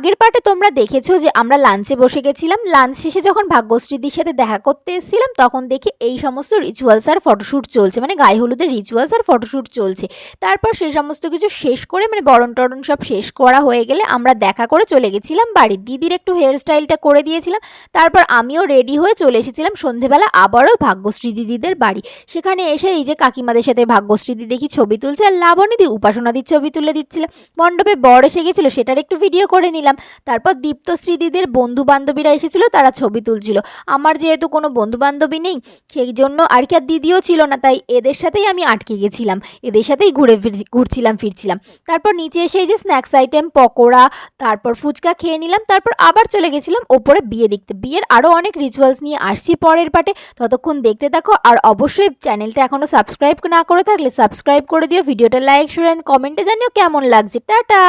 আগের পার্টে তোমরা দেখেছো যে আমরা লাঞ্চে বসে গেছিলাম। লাঞ্চ শেষে যখন ভাগ্যশ্রীদির সাথে দেখা করতে এসেছিলাম তখন দেখি এই সমস্ত রিচুয়ালস আর ফটোশ্যুট চলছে, মানে গায়ে হলুদের রিচুয়ালস আর ফটোশ্যুট চলছে। তারপর সেই সমস্ত কিছু শেষ করে, মানে বরণ টরণ সব শেষ করা হয়ে গেলে আমরা দেখা করে চলে গেছিলাম বাড়ি। দিদির একটু হেয়ার স্টাইলটা করে দিয়েছিলাম। তারপর আমিও রেডি হয়ে চলে এসেছিলাম সন্ধেবেলা আবারও ভাগ্যশ্রী দিদিদের বাড়ি। সেখানে এসে এই যে কাকিমাদের সাথে ভাগ্যশ্রী দিদি দেখি ছবি তুলছে, আর লাবণীদি উপাসনাদির ছবি তুলে দিচ্ছিল। মণ্ডপে বর এসে গেছিলো, সেটার একটু ভিডিও করে নিলাম। তারপর দীপ্তশ্রী দিদির বন্ধু বান্ধবীরা এসেছিল, তারা ছবি তুলছিল। আমার যেহেতু কোনো বন্ধু বান্ধবী নেই সেই জন্য আর কি, আর দিদিও ছিল না, তাই এদের সাথেই আমি আটকে গেছিলাম, এদের সাথেই ঘুরছিলাম ফিরছিলাম। তারপর নিচে এসে এই যে স্ন্যাক্স আইটেম, পকোড়া, তারপর ফুচকা খেয়ে নিলাম। তারপর আবার চলে গেছিলাম ওপরে বিয়ে দেখতে। বিয়ের আরও অনেক রিচুয়ালস নিয়ে আসছি পরের পার্টে, ততক্ষণ দেখতে থাকো। আর অবশ্যই চ্যানেলটা এখনও সাবস্ক্রাইব না করে থাকলে সাবস্ক্রাইব করে দিও, ভিডিওটা লাইক শেয়ার অ্যান্ড কমেন্টে জানিও কেমন লাগছে। টাটা।